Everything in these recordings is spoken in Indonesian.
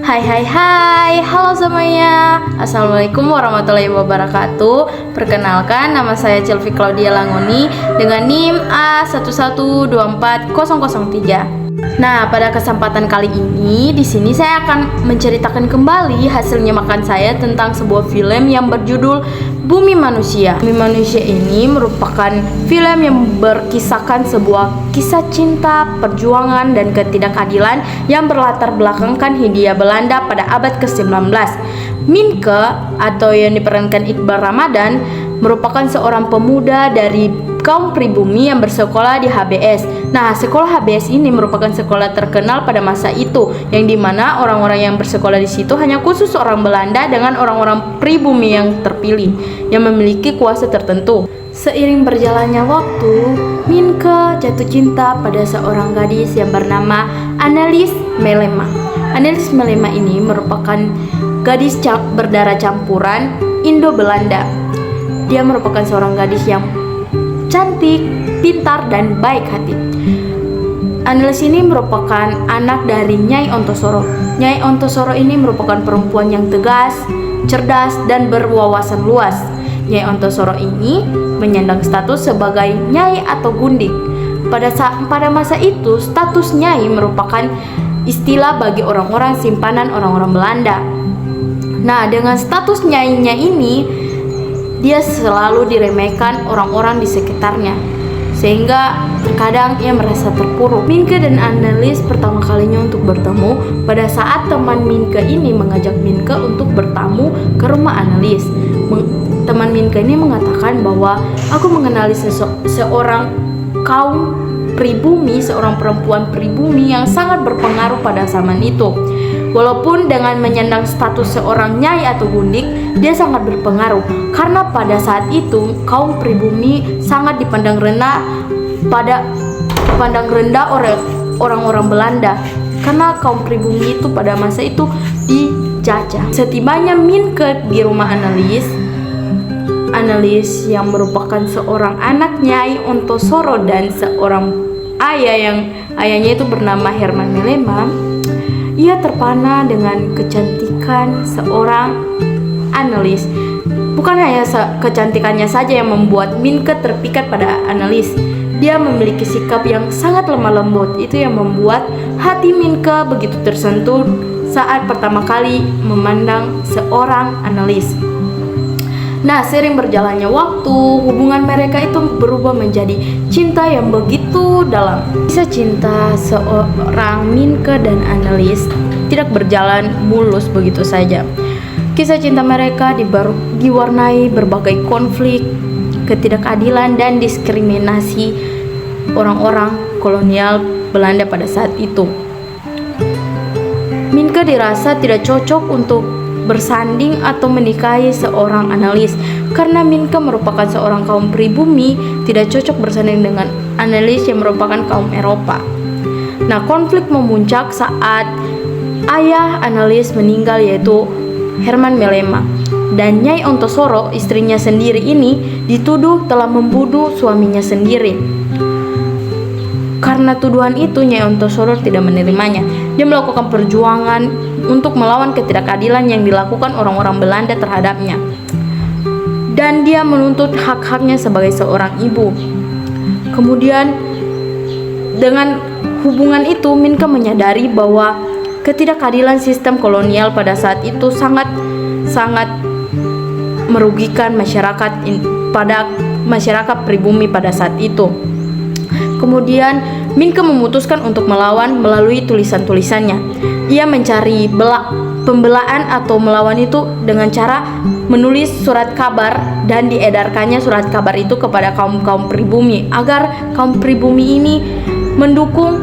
Hai hai hai, halo semuanya. Assalamualaikum warahmatullahi wabarakatuh. Perkenalkan, nama saya Cilvi Claudia Langoni dengan NIM A1124003. Nah, pada kesempatan kali ini di sini saya akan menceritakan kembali hasilnya makan saya tentang sebuah film yang berjudul Bumi Manusia. Bumi Manusia ini merupakan film yang berkisahkan sebuah kisah cinta, perjuangan, dan ketidakadilan yang berlatar belakangkan Hindia Belanda pada abad ke-19. Minke atau yang diperankan Iqbal Ramadan merupakan seorang pemuda dari kaum pribumi yang bersekolah di HBS. Nah, sekolah HBS ini merupakan sekolah terkenal pada masa itu, yang dimana orang-orang yang bersekolah di situ hanya khusus orang Belanda dengan orang-orang pribumi yang terpilih, yang memiliki kuasa tertentu. Seiring berjalannya waktu, Minke jatuh cinta pada seorang gadis yang bernama Annelies Melema. Annelies Melema ini merupakan gadis berdarah campuran Indo-Belanda. Dia merupakan seorang gadis yang cantik, pintar, dan baik hati. Annelies ini merupakan anak dari Nyai Ontosoro. Nyai Ontosoro ini merupakan perempuan yang tegas, cerdas, dan berwawasan luas. Nyai Ontosoro ini menyandang status sebagai Nyai atau Gundik. Pada masa itu, status Nyai merupakan istilah bagi orang-orang simpanan orang-orang Belanda. Nah, dengan status Nyainya ini, dia selalu diremehkan orang-orang di sekitarnya, sehingga terkadang ia merasa terpuruk. Minke dan Annelies pertama kalinya untuk bertemu pada saat teman Minke ini mengajak Minke untuk bertamu ke rumah Annelies. Teman Minke ini mengatakan bahwa aku mengenali seorang kaum pribumi, seorang perempuan pribumi yang sangat berpengaruh pada zaman itu. Walaupun dengan menyandang status seorang nyai atau gundik, dia sangat berpengaruh karena pada saat itu kaum pribumi sangat dipandang rendah oleh orang-orang Belanda, karena kaum pribumi itu pada masa itu dijajah. Setibanya Minke di rumah Annelies yang merupakan seorang anak Nyai Ontosoro dan seorang ayah yang ayahnya itu bernama Herman Melema, ia terpana dengan kecantikan seorang Annelies. Bukan hanya kecantikannya saja yang membuat Minke terpikat pada Annelies. Dia memiliki sikap yang sangat lemah lembut. Itu yang membuat hati Minke begitu tersentuh saat pertama kali memandang seorang Annelies. Nah, sering berjalannya waktu, hubungan mereka itu berubah menjadi cinta yang begitu dalam. Kisah cinta seorang Minke dan Annelies tidak berjalan mulus begitu saja. Kisah cinta mereka diwarnai berbagai konflik, ketidakadilan, dan diskriminasi orang-orang kolonial Belanda pada saat itu. Minke dirasa tidak cocok untuk bersanding atau menikahi seorang Annelies karena Minke merupakan seorang kaum pribumi, tidak cocok bersanding dengan Annelies yang merupakan kaum Eropa. Nah, konflik memuncak saat ayah Annelies meninggal, yaitu Herman Melema, dan Nyai Ontosoro, istrinya sendiri ini, dituduh telah membunuh suaminya sendiri. Karena tuduhan itu, Nyai Ontosoro tidak menerimanya. Dia melakukan perjuangan untuk melawan ketidakadilan yang dilakukan orang-orang Belanda terhadapnya, dan dia menuntut hak-haknya sebagai seorang ibu. Kemudian dengan hubungan itu, Minke menyadari bahwa ketidakadilan sistem kolonial pada saat itu sangat merugikan masyarakat pribumi pada saat itu. Kemudian Minke memutuskan untuk melawan melalui tulisan-tulisannya. Ia mencari pembelaan atau melawan itu dengan cara menulis surat kabar dan diedarkannya surat kabar itu kepada kaum pribumi agar kaum pribumi ini mendukung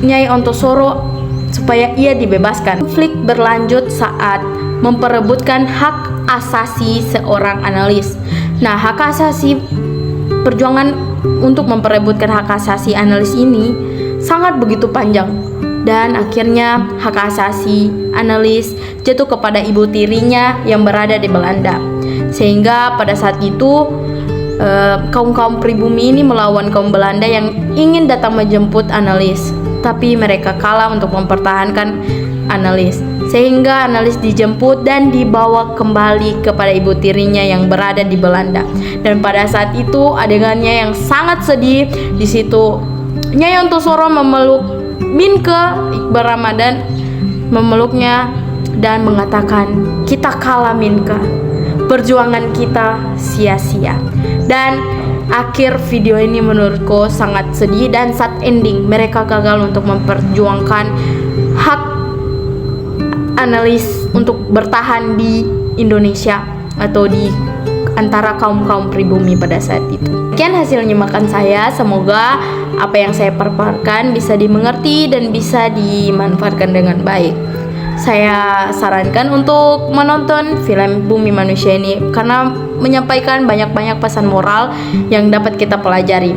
Nyai Ontosoro supaya ia dibebaskan. Konflik berlanjut saat memperebutkan hak asasi seorang Annelies. Nah, hak asasi, perjuangan untuk memperebutkan hak asasi Annelies ini sangat begitu panjang, dan akhirnya hak asasi Annelies jatuh kepada ibu tirinya yang berada di Belanda, sehingga pada saat itu kaum pribumi ini melawan kaum Belanda yang ingin datang menjemput Annelies, tapi mereka kalah untuk mempertahankan Analis, sehingga Analis dijemput dan dibawa kembali kepada ibu tirinya yang berada di Belanda. Dan pada saat itu adegannya yang sangat sedih. Di situ Nyai Ontosoro memeluk Minke, Iqbal Ramadan memeluknya dan mengatakan, "Kita kalah Minke, perjuangan kita sia-sia." Dan akhir video ini menurutku sangat sedih, dan saat ending mereka gagal untuk memperjuangkan hak Analis untuk bertahan di Indonesia atau di antara kaum-kaum pribumi pada saat itu. Sekian hasil nyimakan saya, semoga apa yang saya paparkan bisa dimengerti dan bisa dimanfaatkan dengan baik. Saya sarankan untuk menonton film Bumi Manusia ini karena menyampaikan banyak-banyak pesan moral yang dapat kita pelajari.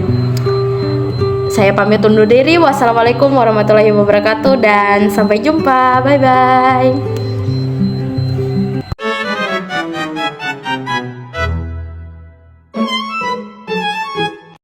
Saya pamit undur diri. Wassalamualaikum warahmatullahi wabarakatuh dan sampai jumpa. Bye bye.